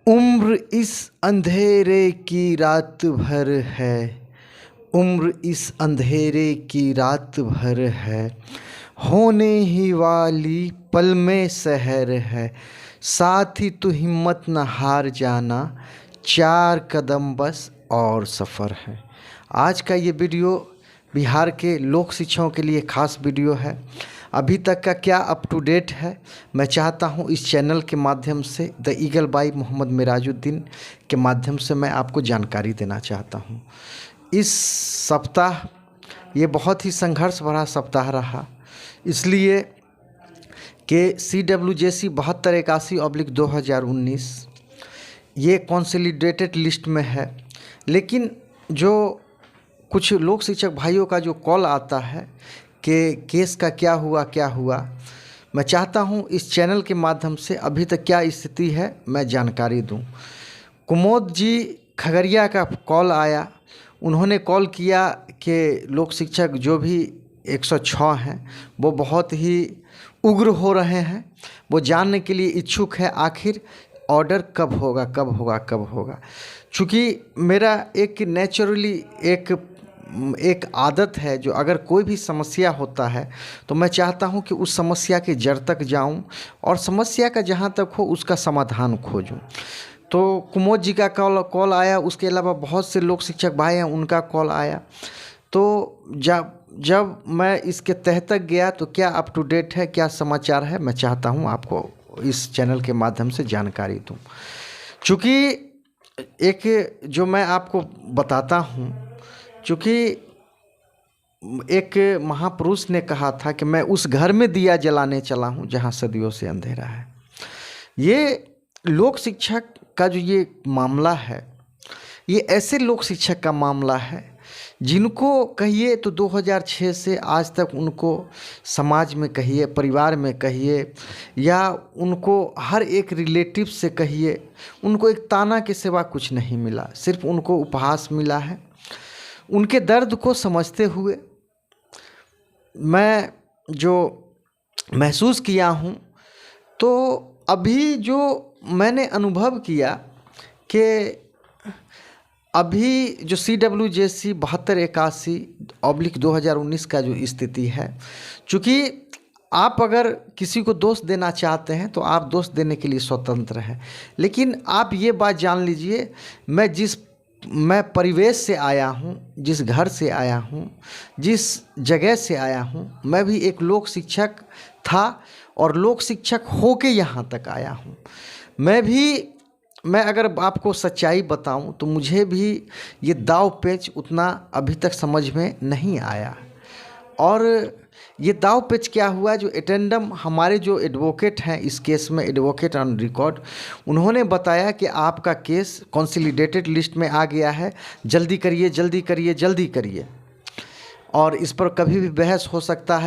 उम्र इस अंधेरे की रात भर है। उम्र इस अंधेरे की रात भर है। होने ही वाली पल में सहर है। साथ ही तू हिम्मत न हार जाना। 4 कदम बस और सफ़र है। आज का ये वीडियो बिहार के लोक शिक्षकों के लिए ख़ास वीडियो है। अभी तक का क्या अप टू डेट है, मैं चाहता हूं इस चैनल के माध्यम से, the eagle by Mohammed Mirajuddin के माध्यम से मैं आपको जानकारी देना चाहता हूं। इस सप्ताह ये बहुत ही संघर्ष भरा सप्ताह रहा, इसलिए कि CWJC 7281/2019 ये कंसोलिडेटेड लिस्ट में है। लेकिन जो कुछ लोक शिक्षक भाइयों का जो कॉल आता है कि केस का क्या हुआ, मैं चाहता हूं इस चैनल के माध्यम से अभी तक क्या स्थिति है मैं जानकारी दूं। कुमोद जी खगड़िया का कॉल आया। उन्होंने कॉल किया कि लोक शिक्षक जो भी 106 हैं वो बहुत ही उग्र हो रहे हैं। वो जानने के लिए इच्छुक है आखिर ऑर्डर कब होगा। चूँकि मेरा एक नेचुरली एक आदत है, जो अगर कोई भी समस्या होता है तो मैं चाहता हूं कि उस समस्या के जड़ तक जाऊं और समस्या का जहां तक हो उसका समाधान खोजूं। तो कुमोद जी का कॉल आया, उसके अलावा बहुत से लोक शिक्षक भाई हैं उनका कॉल आया। तो जब मैं इसके तह तक गया तो क्या अप टू डेट है, क्या समाचार है, मैं चाहता हूं आपको इस चैनल के माध्यम से जानकारी दूं। चूँकि एक जो मैं आपको बताता हूं, चूँकि एक महापुरुष ने कहा था कि मैं उस घर में दिया जलाने चला हूँ जहाँ सदियों से अंधेरा है। ये लोक शिक्षक का जो ये मामला है, ये ऐसे लोक शिक्षक का मामला है जिनको कहिए तो 2006 से आज तक उनको समाज में कहिए, परिवार में कहिए, या उनको हर एक रिलेटिव से कहिए, उनको एक ताना के सिवा कुछ नहीं मिला, सिर्फ उनको उपहास मिला है। उनके दर्द को समझते हुए मैं जो महसूस किया हूँ, तो अभी जो मैंने अनुभव किया कि अभी जो CWJC 7281/2019 का जो स्थिति है, चूँकि आप अगर किसी को दोष देना चाहते हैं तो आप दोष देने के लिए स्वतंत्र हैं, लेकिन आप ये बात जान लीजिए, मैं परिवेश से आया हूँ, जिस घर से आया हूँ, जिस जगह से आया हूँ, मैं भी एक लोक शिक्षक था और लोक शिक्षक होके यहाँ तक आया हूँ। मैं अगर आपको सच्चाई बताऊँ तो मुझे भी ये दाव पेच उतना अभी तक समझ में नहीं आया। और ये दाव पेच क्या हुआ, जो एटेंडम हमारे जो एडवोकेट हैं इस केस में, एडवोकेट ऑन रिकॉर्ड, उन्होंने बताया कि आपका केस कंसोलिडेटेड लिस्ट में आ गया है, जल्दी करिए और इस पर कभी भी बहस हो सकता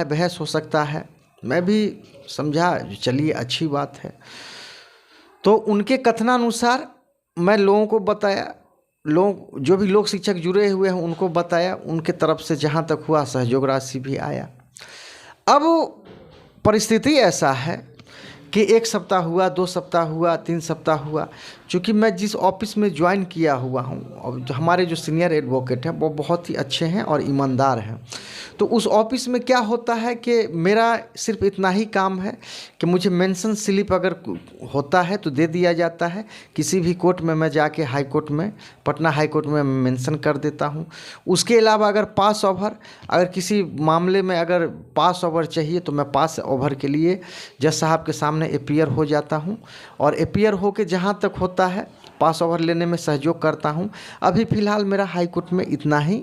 है। मैं भी समझा चलिए अच्छी बात है। तो उनके कथनानुसार मैं लोगों को बताया, जो भी लोक शिक्षक जुड़े हुए हैं उनको बताया, उनके तरफ से जहाँ तक हुआ सहयोग राशि भी आया। अब परिस्थिति ऐसा है कि 1 सप्ताह हुआ, 2 सप्ताह हुआ, 3 सप्ताह हुआ। चूँकि मैं जिस ऑफिस में ज्वाइन किया हुआ हूँ और हमारे जो सीनियर एडवोकेट हैं वो बहुत ही अच्छे हैं और ईमानदार हैं, तो उस ऑफिस में क्या होता है कि मेरा सिर्फ इतना ही काम है कि मुझे मेंशन स्लिप अगर होता है तो दे दिया जाता है। किसी भी कोर्ट में मैं जाके हाई कोर्ट में, पटना हाई कोर्ट में मेंशन कर देता हूँ। उसके अलावा अगर पास ओवर, अगर किसी मामले में अगर पास ओवर चाहिए तो मैं पास ओवर के लिए जज साहब के सामने अपीयर हो जाता हूँ और अपीयर होके जहाँ तक होता है पास ओवर लेने में सहयोग करता हूँ। अभी फ़िलहाल मेरा हाई कोर्ट में इतना ही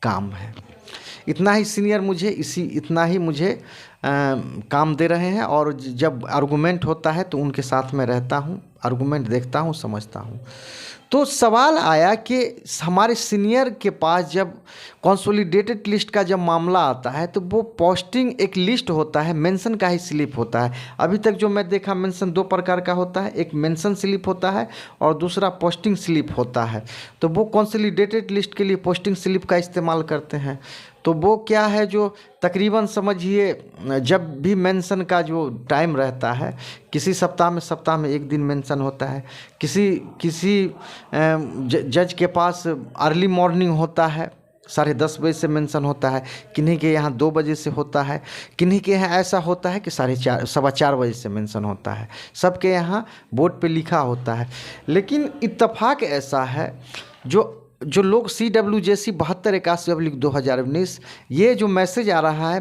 काम है, इतना ही सीनियर मुझे इतना ही मुझे काम दे रहे हैं। और जब आर्गूमेंट होता है तो उनके साथ में रहता हूँ, आर्गूमेंट देखता हूँ, समझता हूँ। तो सवाल आया कि हमारे सीनियर के पास जब कंसोलिडेटेड लिस्ट का जब मामला आता है तो वो पोस्टिंग एक लिस्ट होता है, मेंशन का ही स्लिप होता है। अभी तक जो मैं देखा, मेंशन 2 प्रकार का होता है, एक मेंशन स्लिप होता है और दूसरा पोस्टिंग स्लिप होता है। तो वो कंसोलिडेटेड लिस्ट के लिए पोस्टिंग स्लिप का इस्तेमाल करते हैं। तो वो क्या है जो तकरीबन समझिए जब भी मेंशन का जो टाइम रहता है, किसी सप्ताह में एक दिन मेंशन होता है, किसी किसी जज के पास अर्ली मॉर्निंग होता है, 10:30 बजे से मेंशन होता है, किन्हीं के यहाँ 2 बजे से होता है, किन्हीं के यहाँ ऐसा होता है कि 4:30 बजे से मेंशन होता है। सबके यहाँ बोर्ड पे लिखा होता है। लेकिन इत्तफाक ऐसा है जो लोग CWJC 7281/2019 ये जो मैसेज आ रहा है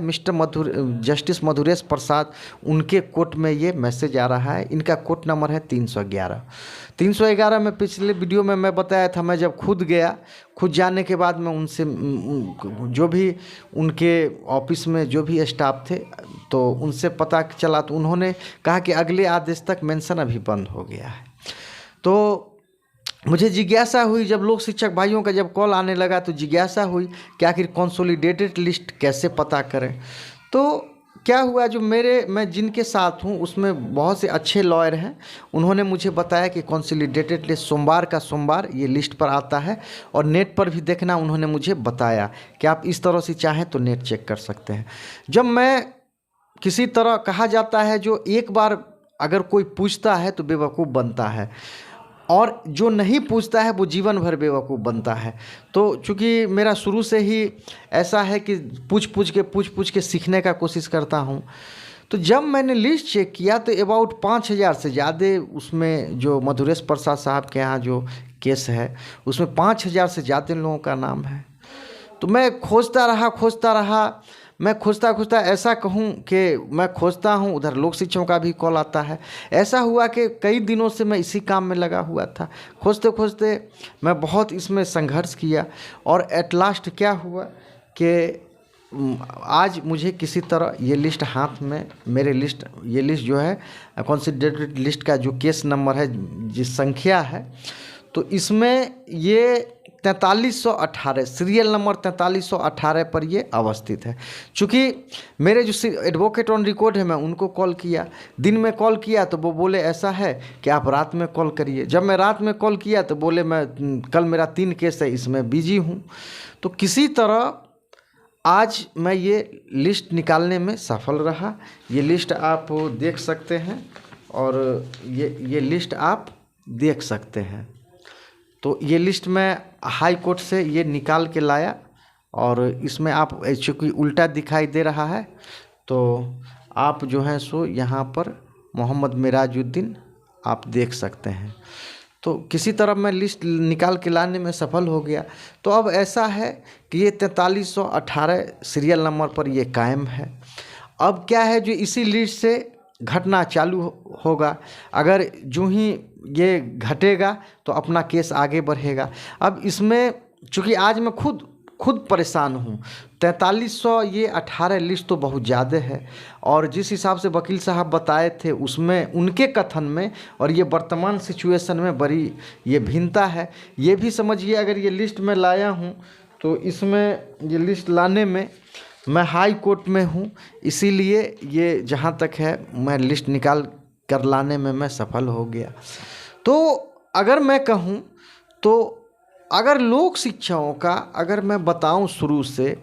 जस्टिस मधुरेश प्रसाद, उनके कोर्ट में ये मैसेज आ रहा है। इनका कोर्ट नंबर है 311 में पिछले वीडियो में मैं बताया था। मैं जब खुद गया, खुद जाने के बाद मैं उनसे जो भी उनके ऑफिस में जो भी स्टाफ थे तो उनसे पता चला, तो उन्होंने कहा कि अगले आदेश तक मेंशन अभी बंद हो गया है। तो मुझे जिज्ञासा हुई, जब लोक शिक्षक भाइयों का जब कॉल आने लगा तो जिज्ञासा हुई कि आखिर कंसोलिडेटेड लिस्ट कैसे पता करें। तो क्या हुआ, जो मैं जिनके साथ हूँ उसमें बहुत से अच्छे लॉयर हैं, उन्होंने मुझे बताया कि कंसोलिडेटेड लिस्ट सोमवार का सोमवार ये लिस्ट पर आता है और नेट पर भी देखना उन्होंने मुझे बताया कि आप इस तरह से चाहें तो नेट चेक कर सकते हैं। जब मैं किसी तरह कहा जाता है जो एक बार अगर कोई पूछता है तो बेवकूफ़ बनता है, और जो नहीं पूछता है वो जीवन भर बेवकूफ़ बनता है। तो चूँकि मेरा शुरू से ही ऐसा है कि पूछ के सीखने का कोशिश करता हूँ, तो जब मैंने लिस्ट चेक किया तो अबाउट 5000 से ज़्यादा उसमें जो मधुरेश प्रसाद साहब के यहाँ जो केस है उसमें 5000 से ज़्यादा लोगों का नाम है। तो मैं खोजता रहा, मैं खोजता ऐसा कहूँ कि मैं खोजता हूँ, उधर लोक शिक्षकों का भी कॉल आता है। ऐसा हुआ कि कई दिनों से मैं इसी काम में लगा हुआ था। खोजते मैं बहुत इसमें संघर्ष किया और एट लास्ट क्या हुआ कि आज मुझे किसी तरह ये लिस्ट हाथ में, ये लिस्ट जो है कंसिडरेटेड लिस्ट का जो केस नंबर है, जिस संख्या है, तो इसमें ये 4318 सीरियल नंबर 4318 पर ये अवस्थित है। चूँकि मेरे जो एडवोकेट ऑन रिकॉर्ड है, मैं उनको कॉल किया, दिन में कॉल किया तो वो बोले ऐसा है कि आप रात में कॉल करिए। जब मैं रात में कॉल किया तो बोले मैं कल मेरा 3 केस है, इसमें बिजी हूँ। तो किसी तरह आज मैं ये लिस्ट निकालने में सफल रहा। ये लिस्ट आप देख सकते हैं और ये लिस्ट आप देख सकते हैं। तो ये लिस्ट मैं हाई कोर्ट से ये निकाल के लाया और इसमें आप चूँकि उल्टा दिखाई दे रहा है तो आप जो हैं सो यहाँ पर मोहम्मद मिराजुद्दीन आप देख सकते हैं। तो किसी तरह मैं लिस्ट निकाल के लाने में सफल हो गया। तो अब ऐसा है कि ये 4318 सीरियल नंबर पर ये कायम है। अब क्या है, जो इसी लिस्ट से घटना चालू होगा, अगर जो ही ये घटेगा तो अपना केस आगे बढ़ेगा। अब इसमें चूँकि आज मैं खुद परेशान हूँ, 4318 लिस्ट तो बहुत ज़्यादा है और जिस हिसाब से वकील साहब बताए थे उसमें, उनके कथन में और ये वर्तमान सिचुएशन में बड़ी ये भिन्नता है। ये भी समझिए, अगर ये लिस्ट मैं लाया हूँ तो इसमें ये लिस्ट लाने में मैं हाई कोर्ट में हूँ, इसीलिए ये जहाँ तक है मैं लिस्ट निकाल कर लाने में मैं सफल हो गया। तो अगर मैं कहूँ तो अगर लोक शिक्षकों का अगर मैं बताऊँ शुरू से,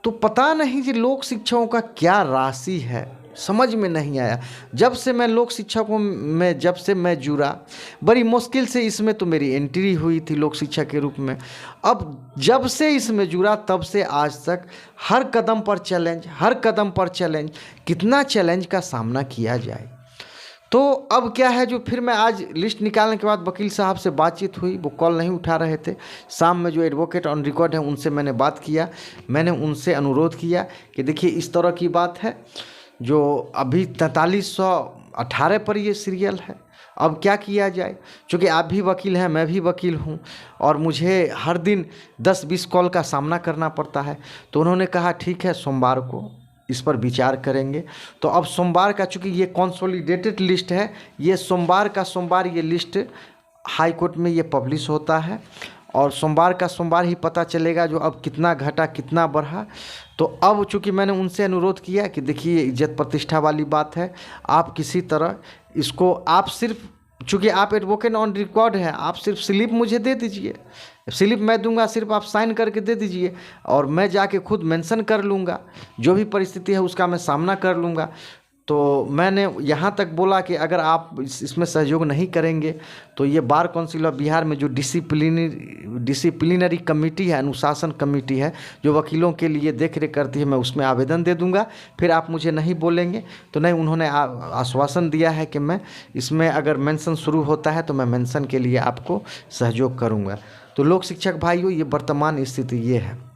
तो पता नहीं कि लोक शिक्षकों का क्या राशि है, समझ में नहीं आया। जब से मैं लोक शिक्षकों में जब से मैं जुड़ा, बड़ी मुश्किल से इसमें तो मेरी एंट्री हुई थी लोक शिक्षक के रूप में। अब जब से इसमें जुड़ा तब से आज तक हर कदम पर चैलेंज, कितना चैलेंज का सामना किया जाए। तो अब क्या है, जो फिर मैं आज लिस्ट निकालने के बाद वकील साहब से बातचीत हुई, वो कॉल नहीं उठा रहे थे। शाम में जो एडवोकेट ऑन रिकॉर्ड है उनसे मैंने बात किया, मैंने उनसे अनुरोध किया कि देखिए इस तरह की बात है, जो अभी 4318 पर ये सीरियल है, अब क्या किया जाए। क्योंकि आप भी वकील हैं, मैं भी वकील हूं और मुझे हर दिन 10-20 कॉल का सामना करना पड़ता है। तो उन्होंने कहा ठीक है, सोमवार को इस पर विचार करेंगे। तो अब सोमवार का, चूँकि ये कंसोलिडेटेड लिस्ट है, ये सोमवार का सोमवार ये लिस्ट हाई कोर्ट में ये पब्लिश होता है और सोमवार का सोमवार ही पता चलेगा जो अब कितना घटा कितना बढ़ा। तो अब चूँकि मैंने उनसे अनुरोध किया कि देखिए इज्जत प्रतिष्ठा वाली बात है, आप किसी तरह इसको आप सिर्फ चूँकि आप एडवोकेट ऑन रिकॉर्ड हैं, आप सिर्फ स्लिप मुझे दे दीजिए, स्लिप मैं दूंगा, सिर्फ आप साइन करके दे दीजिए और मैं जाके खुद मेंशन कर लूँगा, जो भी परिस्थिति है उसका मैं सामना कर लूँगा। तो मैंने यहाँ तक बोला कि अगर आप इसमें सहयोग नहीं करेंगे तो ये बार काउंसिल ऑफ बिहार में जो डिसिप्लिनरी कमेटी है, अनुशासन कमेटी है, जो वकीलों के लिए देख रेख करती है, मैं उसमें आवेदन दे दूंगा। फिर आप मुझे नहीं बोलेंगे तो नहीं। उन्होंने आश्वासन दिया है कि मैं इसमें अगर मेंशन शुरू होता है तो मैं मेंशन के लिए आपको सहयोग करूँगा। तो लोक शिक्षक भाइयों, ये वर्तमान स्थिति ये है।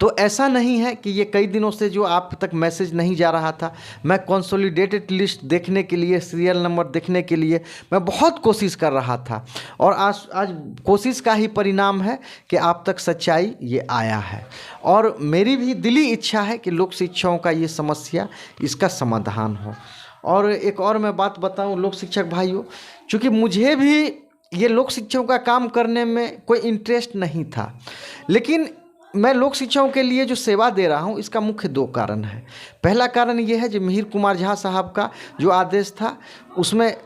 तो ऐसा नहीं है कि ये कई दिनों से जो आप तक मैसेज नहीं जा रहा था, मैं कंसोलिडेटेड लिस्ट देखने के लिए, सीरियल नंबर देखने के लिए मैं बहुत कोशिश कर रहा था और आज कोशिश का ही परिणाम है कि आप तक सच्चाई ये आया है। और मेरी भी दिली इच्छा है कि लोक शिक्षकों का ये समस्या, इसका समाधान हो। और एक और मैं बात बताऊं लोक शिक्षक भाइयों, चूँकि मुझे भी ये लोक शिक्षकों का काम करने में कोई इंटरेस्ट नहीं था, लेकिन मैं लोक शिक्षकों के लिए जो सेवा दे रहा हूँ इसका मुख्य 2 कारण है। पहला कारण ये है, जो मिहिर कुमार झा साहब का जो आदेश था उसमें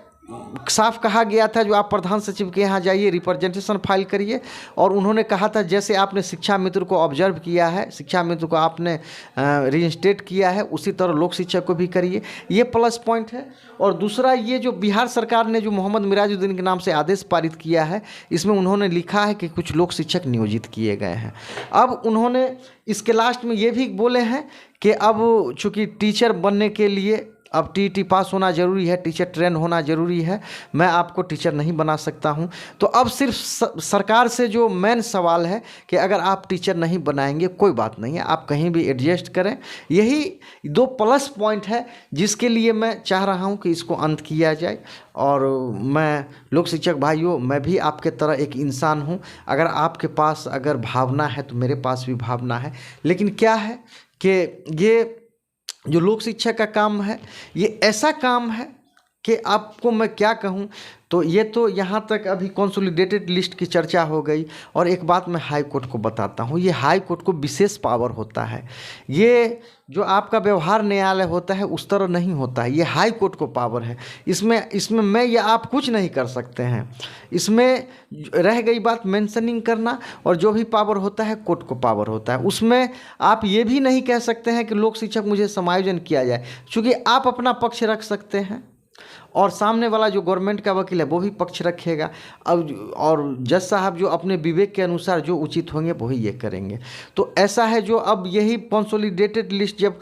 साफ कहा गया था, जो आप प्रधान सचिव के यहाँ जाइए, रिप्रेजेंटेशन फाइल करिए, और उन्होंने कहा था जैसे आपने शिक्षा मित्र को ऑब्जर्व किया है, शिक्षा मित्र को आपने रीइंस्टेट किया है, उसी तरह लोक शिक्षक को भी करिए। ये प्लस पॉइंट है। और दूसरा, ये जो बिहार सरकार ने जो मोहम्मद मिराजुद्दीन के नाम से आदेश पारित किया है, इसमें उन्होंने लिखा है कि कुछ लोक शिक्षक नियोजित किए गए हैं। अब उन्होंने इसके लास्ट में ये भी बोले हैं कि अब चूँकि टीचर बनने के लिए अब टीईटी पास होना ज़रूरी है, टीचर ट्रेन होना ज़रूरी है, मैं आपको टीचर नहीं बना सकता हूं। तो अब सिर्फ सरकार से जो मेन सवाल है कि अगर आप टीचर नहीं बनाएंगे कोई बात नहीं है, आप कहीं भी एडजस्ट करें। यही 2 प्लस पॉइंट है जिसके लिए मैं चाह रहा हूं कि इसको अंत किया जाए। और मैं लोक शिक्षक भाइयों, मैं भी आपके तरह एक इंसान हूं। अगर आपके पास अगर भावना है तो मेरे पास भी भावना है, लेकिन क्या है कि ये जो लोक शिक्षा का काम है, ये ऐसा काम है कि आपको मैं क्या कहूँ। तो ये तो यहाँ तक अभी कंसोलिडेटेड लिस्ट की चर्चा हो गई। और एक बात मैं हाई कोर्ट को बताता हूँ, ये हाई कोर्ट को विशेष पावर होता है। ये जो आपका व्यवहार न्यायालय होता है उस तरह नहीं होता है, ये हाई कोर्ट को पावर है। इसमें मैं या आप कुछ नहीं कर सकते हैं। इसमें रह गई बात मेंशनिंग करना, और जो भी पावर होता है कोर्ट को पावर होता है। उसमें आप ये भी नहीं कह सकते हैं कि लोक शिक्षक मुझे समायोजन किया जाए, क्योंकि आप अपना पक्ष रख सकते हैं और सामने वाला जो गवर्नमेंट का वकील है वो भी पक्ष रखेगा। अब और जज साहब जो अपने विवेक के अनुसार जो उचित होंगे वही ये करेंगे। तो ऐसा है, जो अब यही कंसोलिडेटेड लिस्ट जब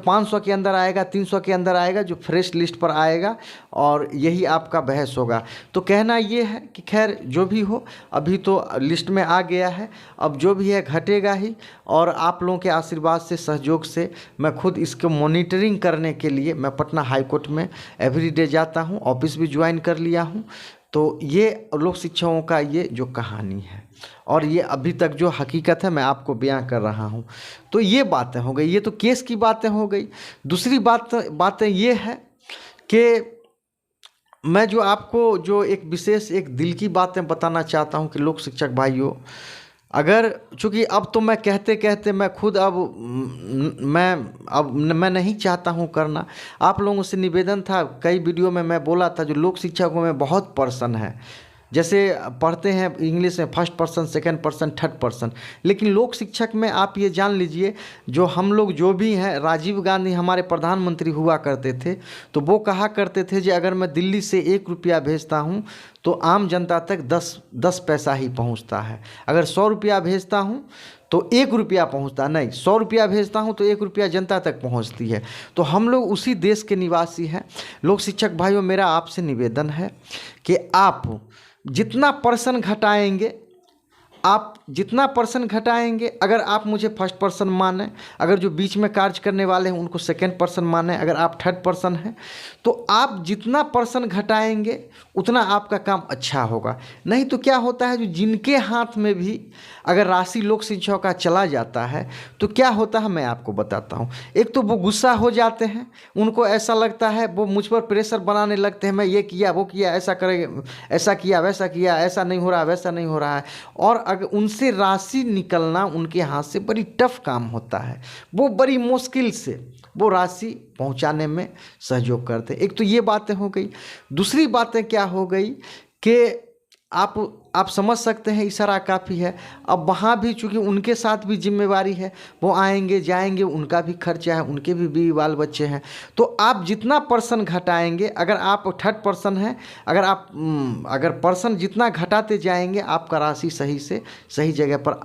500 के अंदर आएगा, 300 के अंदर आएगा, जो फ्रेश लिस्ट पर आएगा, और यही आपका बहस होगा। तो कहना ये है कि खैर जो भी हो, अभी तो लिस्ट में आ गया है, अब जो भी है घटेगा ही। और आप लोगों के आशीर्वाद से, सहयोग से मैं खुद इसको मॉनिटरिंग करने के लिए मैं पटना हाई कोर्ट में एवरीडे जाता हूँ, ऑफिस भी ज्वाइन कर लिया हूँ। तो ये लोक शिक्षकों का ये जो कहानी है, और ये अभी तक जो हकीकत है मैं आपको बयां कर रहा हूँ। तो ये बातें हो गई, ये तो केस की बातें हो गई। दूसरी बातें ये है कि मैं जो आपको जो एक विशेष एक दिल की बातें बताना चाहता हूँ कि लोक शिक्षक भाइयों, अगर चूँकि अब तो मैं कहते कहते मैं खुद मैं नहीं चाहता हूँ करना। आप लोगों से निवेदन था, कई वीडियो में मैं बोला था, जो लोक शिक्षकों में बहुत पर्सन है, जैसे पढ़ते हैं इंग्लिश में first person, second person, third person, लेकिन लोक शिक्षक में आप ये जान लीजिए, जो हम लोग जो भी हैं, राजीव गांधी हमारे प्रधानमंत्री हुआ करते थे, तो वो कहा करते थे कि अगर मैं दिल्ली से 1 रुपया भेजता हूँ तो आम जनता तक 10 पैसा ही पहुँचता है। अगर 100 रुपया भेजता हूँ तो 1 रुपया पहुँचता नहीं, 100 रुपया भेजता हूँ तो 1 रुपया जनता तक पहुँचती है। तो हम लोग उसी देश के निवासी हैं। लोक शिक्षक भाइयों, मेरा आपसे निवेदन है कि आप जितना पर्सन घटाएंगे, अगर आप मुझे फर्स्ट पर्सन माने, अगर जो बीच में कार्य करने वाले हैं उनको सेकंड पर्सन माने, अगर आप थर्ड पर्सन हैं, तो आप जितना पर्सन घटाएंगे उतना आपका काम अच्छा होगा। नहीं तो क्या होता है, जो जिनके हाथ में भी अगर राशि लोक शिक्षकों का चला जाता है तो क्या होता है, मैं आपको बताता हूँ। एक तो वो गुस्सा हो जाते हैं, उनको ऐसा लगता है, वो मुझ पर प्रेशर बनाने लगते हैं, मैं ये किया वो किया, ऐसा करेंगे, ऐसा किया वैसा किया, ऐसा नहीं हो रहा वैसा नहीं हो रहा है। और अगर उनसे राशि निकलना उनके हाथ से बड़ी टफ काम होता है। वो बड़ी मुश्किल से वो राशि पहुंचाने में सहयोग करते हैं। एक तो ये बातें हो गई। दूसरी बातें क्या हो गई कि आप समझ सकते हैं इशारा काफ़ी है। अब वहाँ भी चूँकि उनके साथ भी जिम्मेवारी है, वो आएंगे जाएंगे, उनका भी खर्चा है, उनके भी बीवी बाल बच्चे हैं। तो आप जितना पर्सन घटाएंगे, अगर आप थर्ड पर्सन हैं, अगर पर्सन जितना घटाते जाएंगे आपका राशि सही से सही जगह पर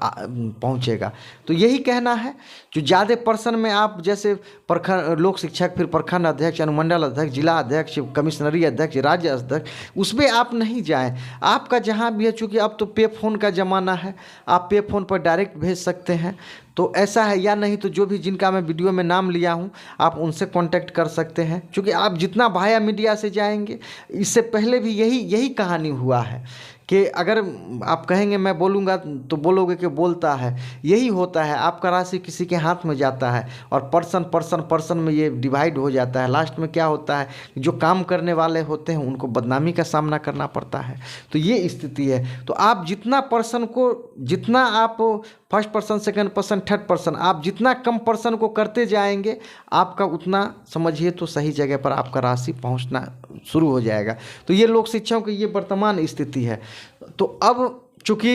पहुँचेगा। तो यही कहना है, जो ज़्यादा पर्सन में आप जैसे प्रखंड लोक शिक्षक, फिर प्रखंड अध्यक्ष, अनुमंडल अध्यक्ष, जिला अध्यक्ष, कमिश्नरी अध्यक्ष, राज्य अध्यक्ष, उसमें आप नहीं जाएं। आपका जहाँ भी है, चूँकि अब तो पे फ़ोन का ज़माना है, आप पे फ़ोन पर डायरेक्ट भेज सकते हैं। तो ऐसा है, या नहीं तो जो भी जिनका मैं वीडियो में नाम लिया हूं आप उनसे कांटेक्ट कर सकते हैं। क्योंकि आप जितना वाया मीडिया से जाएंगे, इससे पहले भी यही कहानी हुआ है कि अगर आप कहेंगे मैं बोलूँगा तो बोलोगे कि बोलता है। यही होता है, आपका राशि किसी के हाथ में जाता है और पर्सन में ये डिवाइड हो जाता है। लास्ट में क्या होता है, जो काम करने वाले होते हैं उनको बदनामी का सामना करना पड़ता है। तो ये स्थिति है। तो आप जितना आप first person, second person, third person, आप जितना कम पर्सन को करते जाएंगे, आपका उतना समझिए तो सही जगह पर आपका राशि पहुंचना शुरू हो जाएगा। तो ये लोक शिक्षकों की ये वर्तमान स्थिति है। तो अब चूँकि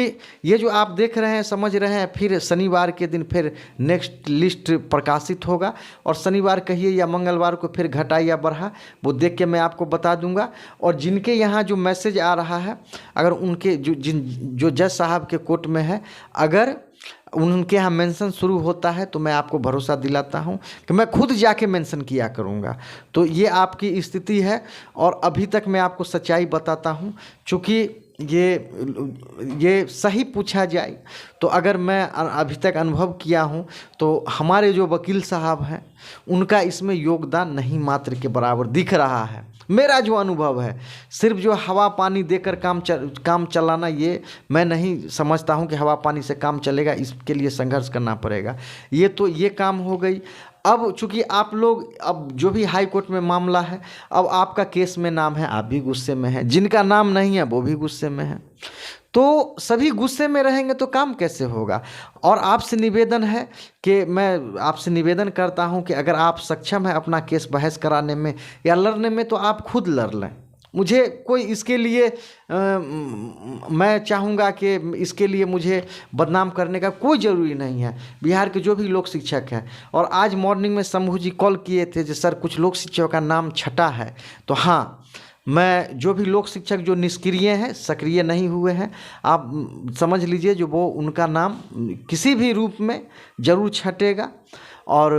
ये जो आप देख रहे हैं, समझ रहे हैं, फिर शनिवार के दिन फिर नेक्स्ट लिस्ट प्रकाशित होगा और शनिवार कहिए या मंगलवार को फिर घटा या बढ़ा, वो देख के मैं आपको बता दूंगा। और जिनके यहाँ जो मैसेज आ रहा है, अगर उनके जो जज साहब के कोर्ट में है, अगर उनके यहाँ मेंशन शुरू होता है तो मैं आपको भरोसा दिलाता हूँ कि मैं खुद जाके मेंशन किया करूँगा। तो ये आपकी स्थिति है और अभी तक मैं आपको सच्चाई बताता हूँ। चूँकि ये सही पूछा जाए तो अगर मैं अभी तक अनुभव किया हूँ तो हमारे जो वकील साहब हैं उनका इसमें योगदान नहीं मात्र के बराबर दिख रहा है। मेरा जो अनुभव है, सिर्फ जो हवा पानी देकर काम चलाना, ये मैं नहीं समझता हूँ कि हवा पानी से काम चलेगा। इसके लिए संघर्ष करना पड़ेगा। ये काम हो गई। अब चूंकि आप लोग, अब जो भी हाई कोर्ट में मामला है, अब आपका केस में नाम है, आप भी गुस्से में हैं, जिनका नाम नहीं है वो भी गुस्से में है। तो सभी गुस्से में रहेंगे तो काम कैसे होगा। और आपसे निवेदन है कि मैं आपसे निवेदन करता हूं कि अगर आप सक्षम हैं अपना केस बहस कराने में या लड़ने में तो आप खुद लड़ लें। मुझे कोई इसके लिए मैं चाहूँगा कि इसके लिए मुझे बदनाम करने का कोई ज़रूरी नहीं है। बिहार के जो भी लोक शिक्षक हैं, और आज मॉर्निंग में शंभू जी कॉल किए थे कि सर कुछ लोक शिक्षकों का नाम छटा है। तो हाँ, मैं जो भी लोक शिक्षक जो निष्क्रिय हैं, सक्रिय नहीं हुए हैं, आप समझ लीजिए जो वो उनका नाम किसी भी रूप में ज़रूर छटेगा। और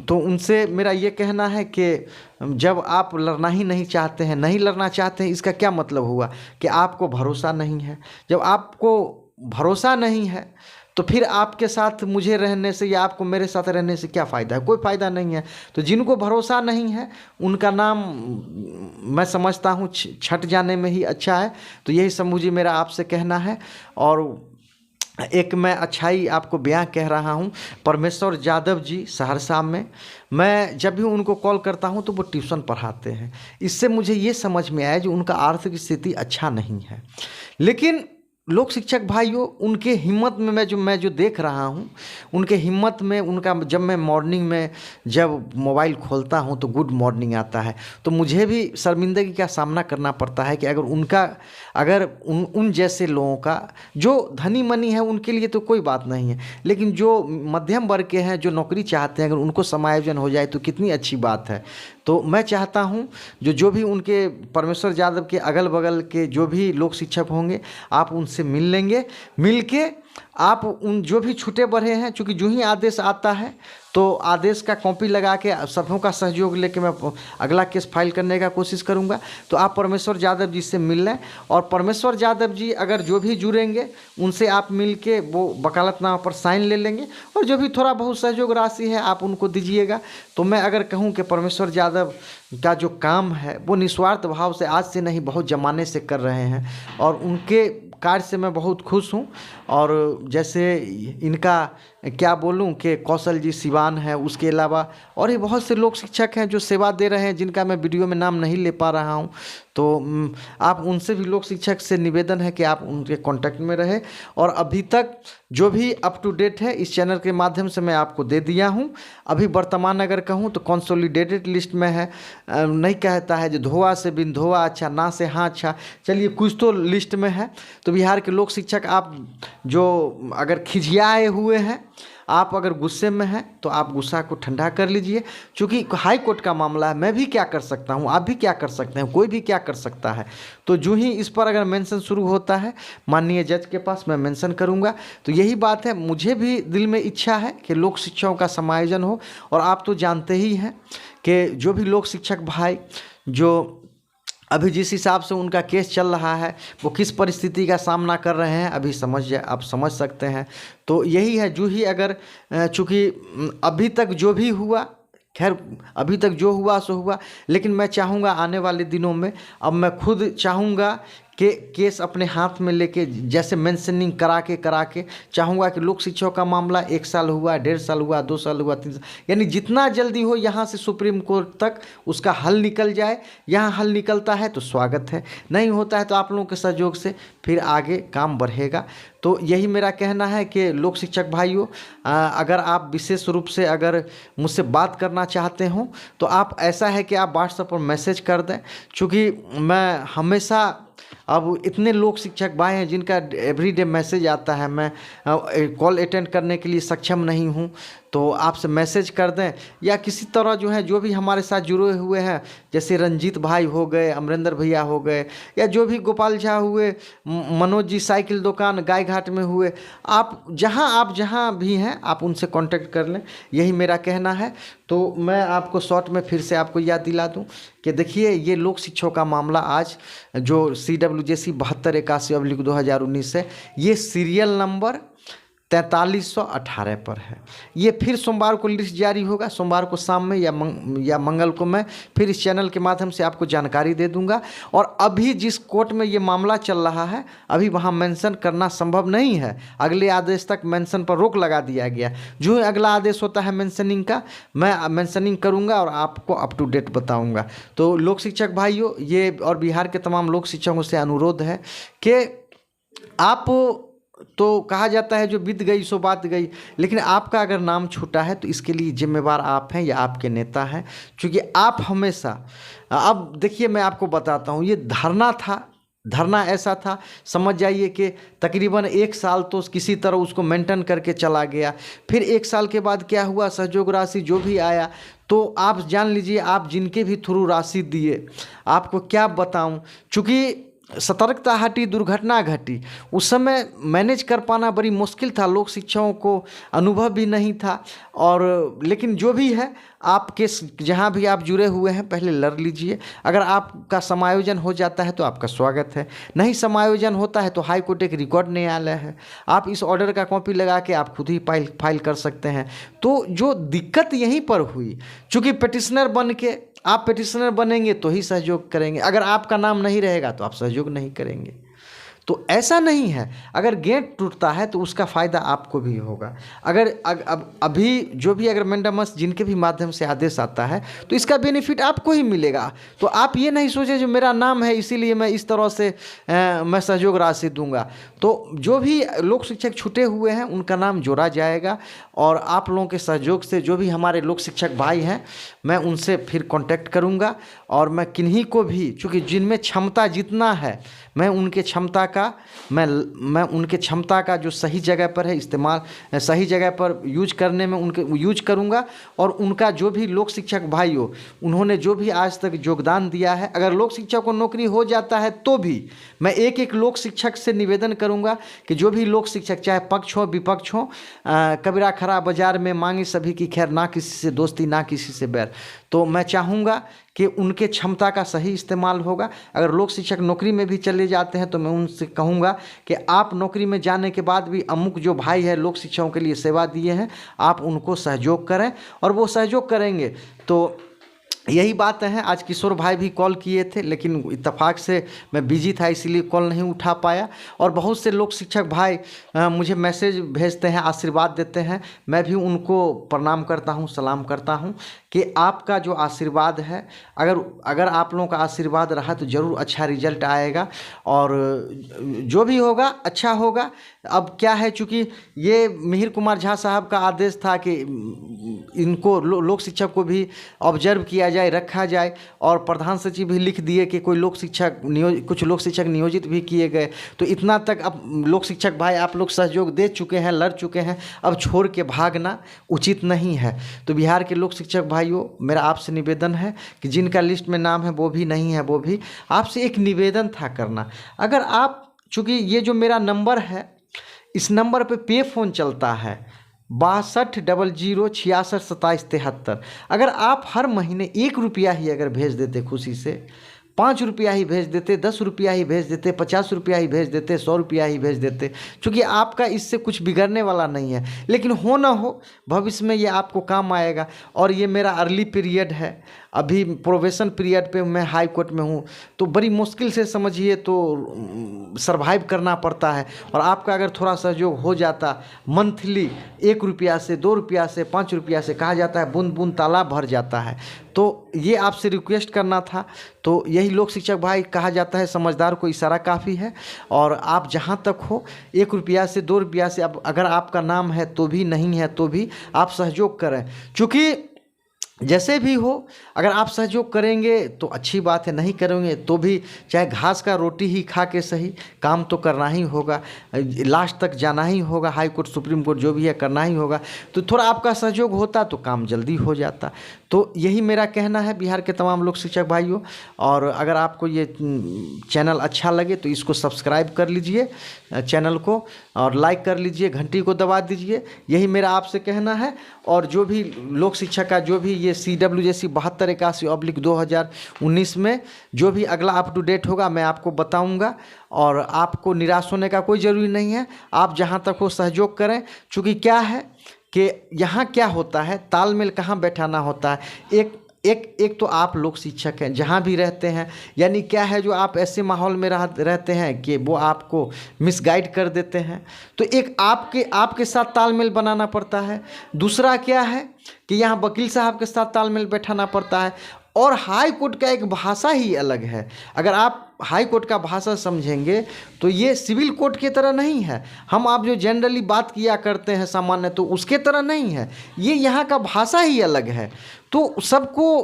तो उनसे मेरा ये कहना है कि जब आप लड़ना ही नहीं चाहते हैं, नहीं लड़ना चाहते हैं, इसका क्या मतलब हुआ कि आपको भरोसा नहीं है। जब आपको भरोसा नहीं है तो फिर आपके साथ मुझे रहने से या आपको मेरे साथ रहने से क्या फ़ायदा है? कोई फ़ायदा नहीं है। तो जिनको भरोसा नहीं है उनका नाम मैं समझता हूँ छट जाने में ही अच्छा है। तो यही शंभू जी मेरा आपसे कहना है। और एक मैं अच्छाई आपको बयां कह रहा हूं, परमेश्वर यादव जी सहरसा में, मैं जब भी उनको कॉल करता हूं तो वो ट्यूशन पढ़ाते हैं। इससे मुझे ये समझ में आया जो उनका आर्थिक स्थिति अच्छा नहीं है। लेकिन लोक शिक्षक भाइयों, उनके हिम्मत में मैं जो देख रहा हूँ, उनके हिम्मत में उनका, जब मैं मॉर्निंग में जब मोबाइल खोलता हूँ तो गुड मॉर्निंग आता है, तो मुझे भी शर्मिंदगी का सामना करना पड़ता है कि अगर उन जैसे लोगों का, जो धनी मनी है उनके लिए तो कोई बात नहीं है, लेकिन जो मध्यम वर्ग के हैं, जो नौकरी चाहते हैं, अगर उनको समायोजन हो जाए तो कितनी अच्छी बात है। तो मैं चाहता हूं जो भी उनके परमेश्वर यादव के अगल बगल के जो भी लोक शिक्षक होंगे, आप उनसे मिल लेंगे। मिल के आप उन जो भी छूटे बढ़े हैं, चूँकि जो ही आदेश आता है तो आदेश का कॉपी लगा के सबों का सहयोग लेके मैं अगला केस फाइल करने का कोशिश करूंगा। तो आप परमेश्वर यादव जी से मिल लें, और परमेश्वर यादव जी अगर जो भी जुड़ेंगे उनसे आप मिल के वो वकालतनामा पर साइन ले लेंगे, और जो भी थोड़ा बहुत सहयोग राशि है आप उनको दीजिएगा। तो मैं अगर कहूँ कि परमेश्वर यादव का जो काम है वो निस्वार्थ भाव से आज से नहीं बहुत ज़माने से कर रहे हैं, और उनके कार्य से मैं बहुत खुश हूँ। और जैसे इनका क्या बोलूँ कि कौशल जी सिवान है, उसके अलावा और ये बहुत से लोक शिक्षक हैं जो सेवा दे रहे हैं, जिनका मैं वीडियो में नाम नहीं ले पा रहा हूँ। तो तो आप उनसे भी लोक शिक्षक से निवेदन है कि आप उनके कांटेक्ट में रहे। और अभी तक जो भी अप टू डेट है इस चैनल के माध्यम से मैं आपको दे दिया हूँ। अभी वर्तमान अगर कहूँ तो कंसोलिडेटेड लिस्ट में है। नहीं कहता है जो धोआ से बिन धोआ अच्छा, ना से हाँ अच्छा, चलिए कुछ तो लिस्ट में है। तो बिहार के लोक शिक्षक आप जो अगर खिझियाए हुए हैं, आप अगर गुस्से में हैं तो आप गुस्सा को ठंडा कर लीजिए, क्योंकि हाई कोर्ट का मामला है। मैं भी क्या कर सकता हूँ, आप भी क्या कर सकते हैं, कोई भी क्या कर सकता है। तो जो ही इस पर अगर मेंशन शुरू होता है माननीय जज के पास, मैं मेंशन करूँगा। तो यही बात है, मुझे भी दिल में इच्छा है कि लोक शिक्षकों का समायोजन हो। और आप तो जानते ही हैं कि जो भी लोक शिक्षक भाई जो अभी जिस हिसाब से उनका केस चल रहा है, वो किस परिस्थिति का सामना कर रहे हैं अभी आप समझ सकते हैं। तो यही है, जो ही अगर चूँकि अभी तक जो भी हुआ, खैर अभी तक जो हुआ सो हुआ, लेकिन मैं चाहूँगा आने वाले दिनों में, अब मैं खुद चाहूँगा कि केस अपने हाथ में लेके, जैसे मेंशनिंग करा के चाहूँगा कि लोक शिक्षकों का मामला 1 साल हुआ, 1.5 साल हुआ, 2 साल हुआ, 3 साल, यानी जितना जल्दी हो यहाँ से सुप्रीम कोर्ट तक उसका हल निकल जाए। यहाँ हल निकलता है तो स्वागत है, नहीं होता है तो आप लोगों के सहयोग से फिर आगे काम बढ़ेगा। तो यही मेरा कहना है कि लोक शिक्षक भाइयों, अगर आप विशेष रूप से अगर मुझसे बात करना चाहते हो तो आप ऐसा है कि आप व्हाट्सएप पर मैसेज कर दें, क्योंकि मैं हमेशा, अब इतने लोक शिक्षक भाई हैं जिनका एवरीडे मैसेज आता है, मैं कॉल अटेंड करने के लिए सक्षम नहीं हूं। तो आपसे मैसेज कर दें, या किसी तरह जो है, जो भी हमारे साथ जुड़े हुए हैं, जैसे रंजीत भाई हो गए, अमरेंद्र भैया हो गए, या जो भी गोपाल झा हुए, मनोज जी साइकिल दुकान गाय घाट में हुए, आप जहाँ भी हैं आप उनसे कांटेक्ट कर लें, यही मेरा कहना है। तो मैं आपको शॉर्ट में फिर से आपको याद दिला दूं कि देखिए, ये लोक शिक्षकों का मामला आज जो CWJC 7281/2019 है, ये सीरियल नंबर 4318 पर है। ये फिर सोमवार को लिस्ट जारी होगा, सोमवार को शाम में या मंगल को मैं फिर इस चैनल के माध्यम से आपको जानकारी दे दूंगा। और अभी जिस कोर्ट में ये मामला चल रहा है, अभी वहाँ मेंशन करना संभव नहीं है। अगले आदेश तक मेंशन पर रोक लगा दिया गया। जो अगला आदेश होता है मेंशनिंग का, मैं मेंशनिंग करूँगा और आपको अप टू डेट बताऊँगा। तो लोक शिक्षक भाइयों, ये और बिहार के तमाम लोक शिक्षकों से अनुरोध है कि आप, तो कहा जाता है जो बीत गई सो बात गई, लेकिन आपका अगर नाम छूटा है तो इसके लिए जिम्मेवार आप हैं या आपके नेता हैं, क्योंकि आप हमेशा, अब देखिए मैं आपको बताता हूँ, ये धरना था, धरना ऐसा था, समझ जाइए कि तकरीबन 1 साल तो किसी तरह उसको मेंटेन करके चला गया। फिर 1 साल के बाद क्या हुआ, सहयोग राशि जो भी आया, तो आप जान लीजिए, आप जिनके भी थ्रू राशि दिए, आपको क्या बताऊं, चूँकि सतर्कता हटी, दुर्घटना घटी, उस समय मैनेज कर पाना बड़ी मुश्किल था, लोक शिक्षकों को अनुभव भी नहीं था। और लेकिन जो भी है, आपके जहाँ भी आप जुड़े हुए हैं पहले लड़ लीजिए। अगर आपका समायोजन हो जाता है तो आपका स्वागत है, नहीं समायोजन होता है तो हाई कोर्ट एक रिकॉर्ड न्यायालय है, आप इस ऑर्डर का कॉपी लगा के आप खुद ही फाइल कर सकते हैं। तो जो दिक्कत यहीं पर हुई, चूँकि पिटिशनर बन के, आप पिटिशनर बनेंगे तो ही सहयोग करेंगे, अगर आपका नाम नहीं रहेगा तो आप सहयोग नहीं करेंगे। तो ऐसा नहीं है, अगर गेट टूटता है तो उसका फ़ायदा आपको भी होगा। अगर अब अभी जो भी अगर मैंडेमस जिनके भी माध्यम से आदेश आता है तो इसका बेनिफिट आपको ही मिलेगा। तो आप ये नहीं सोचें जो मेरा नाम है इसीलिए मैं इस तरह से मैं सहयोग राशि दूंगा। तो जो भी लोक शिक्षक छूटे हुए हैं उनका नाम जोड़ा जाएगा, और आप लोगों के सहयोग से जो भी हमारे लोक शिक्षक भाई हैं मैं उनसे फिर कांटेक्ट करूंगा। और मैं किन्हीं को भी, चूँकि जिनमें क्षमता जितना है, मैं उनके क्षमता का मैं उनके क्षमता का जो सही जगह पर है इस्तेमाल, सही जगह पर यूज करने में उनके यूज करूंगा। और उनका जो भी लोक शिक्षक भाई हो, उन्होंने जो भी आज तक योगदान दिया है, अगर लोक शिक्षक को नौकरी हो जाता है तो भी मैं एक एक लोक शिक्षक से निवेदन करूंगा कि जो भी लोक शिक्षक, चाहे पक्ष हो विपक्ष हो, कबीरा खरा बाजार में मांगी सभी की खैर, ना किसी से दोस्ती ना किसी से बैर। तो मैं चाहूँगा कि उनके क्षमता का सही इस्तेमाल होगा। अगर लोक शिक्षक नौकरी में भी चले जाते हैं तो मैं उनसे कहूँगा कि आप नौकरी में जाने के बाद भी अमुक जो भाई है लोक शिक्षकों के लिए सेवा दिए हैं, आप उनको सहयोग करें, और वो सहयोग करेंगे तो यही बात है। आज किशोर भाई भी कॉल किए थे, लेकिन इत्तेफाक से मैं बिजी था, इसीलिए कॉल नहीं उठा पाया। और बहुत से लोक शिक्षक भाई मुझे मैसेज भेजते हैं, आशीर्वाद देते हैं। मैं भी उनको प्रणाम करता हूं, सलाम करता हूं कि आपका जो आशीर्वाद है, अगर आप लोगों का आशीर्वाद रहा तो ज़रूर अच्छा रिजल्ट आएगा और जो भी होगा अच्छा होगा। अब क्या है, चूँकि ये मिहिर कुमार झा साहब का आदेश था कि इनको लोक शिक्षक को भी ऑब्जर्व किया जाए, रखा जाए, और प्रधान सचिव भी लिख दिए कि कोई लोक शिक्षक कुछ लोक शिक्षक नियोजित भी किए गए। तो इतना तक अब लोक शिक्षक भाई आप लोग सहयोग दे चुके हैं, लड़ चुके हैं, अब छोड़ के भागना उचित नहीं है। तो बिहार के लोक शिक्षक भाइयों, मेरा आपसे निवेदन है कि जिनका लिस्ट में नाम है वो भी नहीं है, वो भी आपसे एक निवेदन था करना। अगर आप, चूँकि ये जो मेरा नंबर है, इस नंबर पे फ़ोन चलता है 6200662773। अगर आप हर महीने 1 रुपया ही अगर भेज देते, खुशी से 5 रुपया ही भेज देते, 10 रुपया ही भेज देते, 50 रुपया ही भेज देते, 100 रुपया ही भेज देते, क्योंकि आपका इससे कुछ बिगड़ने वाला नहीं है। लेकिन हो ना हो, भविष्य में ये आपको काम आएगा। और ये मेरा अर्ली पीरियड है, अभी प्रोबेशन पीरियड पे मैं हाई कोर्ट में हूँ, तो बड़ी मुश्किल से समझिए तो सरवाइव करना पड़ता है। और आपका अगर थोड़ा सहयोग हो जाता, मंथली 1 रुपया से, 2 रुपया से, 5 रुपया से, कहा जाता है बूंद बूंद तालाब भर जाता है। तो ये आपसे रिक्वेस्ट करना था। तो यही लोक शिक्षक भाई, कहा जाता है समझदार को इशारा काफ़ी है। और आप जहाँ तक हो, 1 रुपया से, 2 रुपया से, अब अगर आपका नाम है तो भी, नहीं है तो भी आप सहयोग करें। चूँकि जैसे भी हो, अगर आप सहयोग करेंगे तो अच्छी बात है, नहीं करेंगे तो भी चाहे घास का रोटी ही खा के सही, काम तो करना ही होगा, लास्ट तक जाना ही होगा, हाई कोर्ट सुप्रीम कोर्ट जो भी है करना ही होगा। तो थोड़ा आपका सहयोग होता तो काम जल्दी हो जाता। तो यही मेरा कहना है बिहार के तमाम लोक शिक्षक भाइयों। और अगर आपको ये चैनल अच्छा लगे तो इसको सब्सक्राइब कर लीजिए चैनल को, और लाइक कर लीजिए, घंटी को दबा दीजिए। यही मेरा आपसे कहना है। और जो भी लोक शिक्षा का जो भी ये CWJC 7281/2019 में जो भी अगला अप टू डेट होगा मैं आपको बताऊंगा। और आपको निराश होने का कोई ज़रूरी नहीं है, आप जहां तक हो सहयोग करें। चूँकि क्या है कि यहाँ क्या होता है, तालमेल कहाँ बैठाना होता है। एक तो आप लोग शिक्षक हैं, जहाँ भी रहते हैं, यानी क्या है, जो आप ऐसे माहौल में रहते हैं कि वो आपको मिसगाइड कर देते हैं। तो एक आपके साथ तालमेल बनाना पड़ता है। दूसरा क्या है कि यहाँ वकील साहब के साथ तालमेल बैठाना पड़ता है। और हाई कोर्ट का एक भाषा ही अलग है। अगर आप हाई कोर्ट का भाषा समझेंगे तो ये सिविल कोर्ट की तरह नहीं है। हम आप जो जनरली बात किया करते हैं सामान्य, तो उसके तरह नहीं है। ये यहाँ का भाषा ही अलग है। तो सबको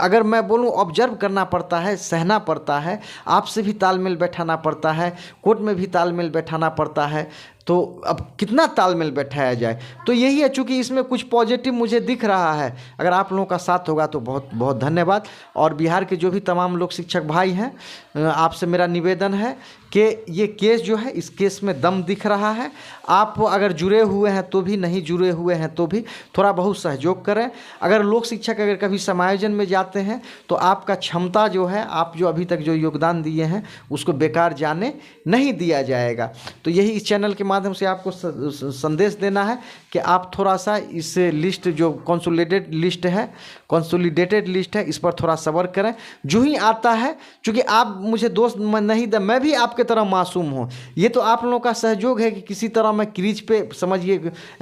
अगर मैं बोलूँ ऑब्जर्व करना पड़ता है, सहना पड़ता है, आपसे भी तालमेल बैठाना पड़ता है, कोर्ट में भी तालमेल बैठाना पड़ता है। तो अब कितना तालमेल बैठाया जाए। तो यही है, चूँकि इसमें कुछ पॉजिटिव मुझे दिख रहा है। अगर आप लोगों का साथ होगा तो बहुत बहुत धन्यवाद। और बिहार के जो भी तमाम लोग शिक्षक भाई हैं, आपसे मेरा निवेदन है कि ये केस जो है, इस केस में दम दिख रहा है। आप अगर जुड़े हुए हैं तो भी, नहीं जुड़े हुए हैं तो भी थोड़ा बहुत सहयोग करें। अगर लोक शिक्षक अगर कभी समायोजन में जाते हैं तो आपका क्षमता जो है, आप जो अभी तक जो योगदान दिए हैं उसको बेकार जाने नहीं दिया जाएगा। तो यही इस चैनल के माध्यम से आपको संदेश देना है कि आप थोड़ा सा इस लिस्ट जो कंसोलिडेटेड लिस्ट है, इस पर थोड़ा सब्र करें। जो ही आता है, चूँकि आप मुझे दोस्त नहीं दे, मैं भी आपके तरह मासूम हूँ। ये तो आप लोगों का सहयोग है कि किसी तरह मैं क्रीज पे, समझिए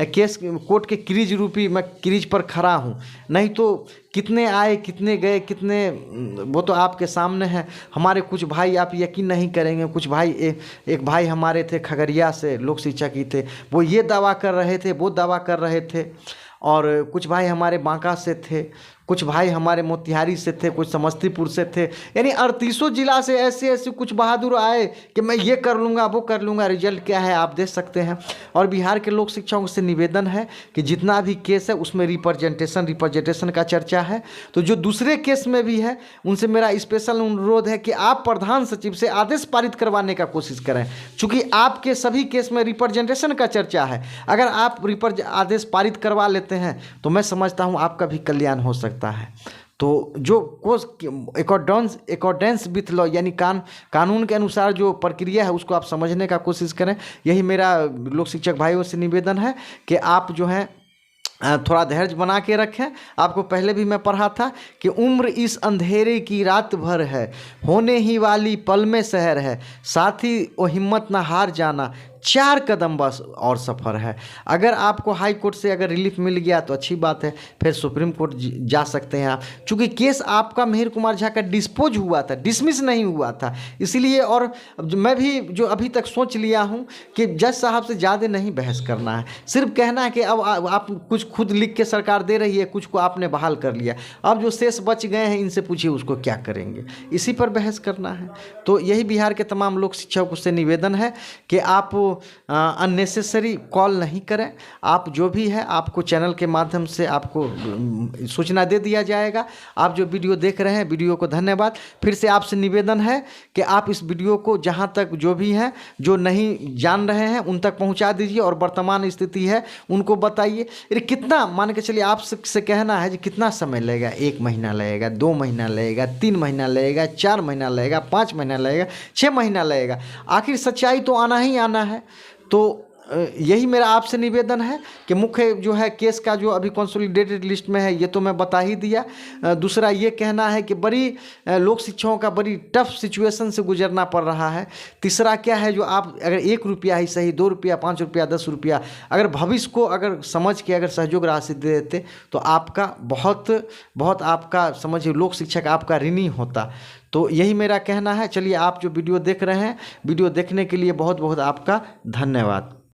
केस कोर्ट के क्रीज रूपी मैं क्रीज पर खड़ा हूँ। नहीं तो कितने आए, कितने गए, कितने, वो तो आपके सामने है। हमारे कुछ भाई, आप यकीन नहीं करेंगे, कुछ भाई, एक भाई हमारे थे खगड़िया से, लोक शिक्षक ही थे, वो ये दावा कर रहे थे, वो दावा कर रहे थे। और कुछ भाई हमारे बांका से थे, कुछ भाई हमारे मोतिहारी से थे, कुछ समस्तीपुर से थे। यानी 38 जिला से ऐसे कुछ बहादुर आए कि मैं ये कर लूँगा, वो कर लूँगा। रिजल्ट क्या है आप देख सकते हैं। और बिहार के लोक शिक्षकों से निवेदन है कि जितना भी केस है उसमें रिप्रेजेंटेशन का चर्चा है। तो जो दूसरे केस में भी है, उनसे मेरा स्पेशल अनुरोध है कि आप प्रधान सचिव से आदेश पारित करवाने का कोशिश करें। चूँकि आपके सभी केस में रिप्रेजेंटेशन का चर्चा है। अगर आप आदेश पारित करवा लेते हैं तो मैं समझता हूँ आपका भी कल्याण हो सकता है। तो जो अकॉर्डेंस विथ लॉ, यानी कानून के अनुसार जो प्रक्रिया है उसको आप समझने का कोशिश करें। यही मेरा लोक शिक्षक भाइयों से निवेदन है कि आप जो हैं थोड़ा धैर्य बना के रखें। आपको पहले भी मैं पढ़ा था कि उम्र इस अंधेरे की रात भर है, होने ही वाली पल में शहर है, साथ ही वो हिम्मत ना हार जाना, 4 कदम बस और सफ़र है। अगर आपको हाई कोर्ट से अगर रिलीफ मिल गया तो अच्छी बात है, फिर सुप्रीम कोर्ट जा सकते हैं आप। चूँकि केस आपका मिहिर कुमार झा का डिस्पोज हुआ था, डिसमिस नहीं हुआ था, इसलिए। और मैं भी जो अभी तक सोच लिया हूँ कि जज साहब से ज़्यादा नहीं बहस करना है, सिर्फ कहना है कि अब आप कुछ खुद लिख के सरकार दे रही है, कुछ को आपने बहाल कर लिया, अब जो शेष बच गए हैं इनसे पूछिए उसको क्या करेंगे, इसी पर बहस करना है। तो यही बिहार के तमाम लोक शिक्षकों से निवेदन है कि आप अननेसेसरी कॉल नहीं करें। आप जो भी है आपको चैनल के माध्यम से आपको सूचना दे दिया जाएगा। आप जो वीडियो देख रहे हैं, वीडियो को धन्यवाद। फिर से आपसे निवेदन है कि आप इस वीडियो को जहां तक जो भी हैं जो नहीं जान रहे हैं उन तक पहुंचा दीजिए, और वर्तमान स्थिति है उनको बताइए। अरे कितना मान के चलिए, आपसे कहना है कि कितना समय लगेगा, 1 महीना लगेगा, 2 महीना लगेगा, 3 महीना लगेगा, 4 महीना लगेगा, 5 महीना लगेगा, 6 महीना लगेगा, आखिर सच्चाई तो आना ही आना है। तो यही मेरा आपसे निवेदन है कि मुख्य जो है केस का जो अभी कंसोलिडेटेड लिस्ट में है ये तो मैं बता ही दिया। दूसरा ये कहना है कि बड़ी लोक शिक्षकों का बड़ी टफ सिचुएशन से गुजरना पड़ रहा है। तीसरा क्या है, जो आप अगर 1 रुपया ही सही, 2 रुपया, 5 रुपया, 10 रुपया अगर भविष्य को अगर समझ के अगर सहयोग राशि दे देते तो आपका बहुत बहुत आपका समझिए लोक शिक्षक आपका ऋणी होता। तो यही मेरा कहना है। चलिए, आप जो वीडियो देख रहे हैं, वीडियो देखने के लिए बहुत बहुत आपका धन्यवाद।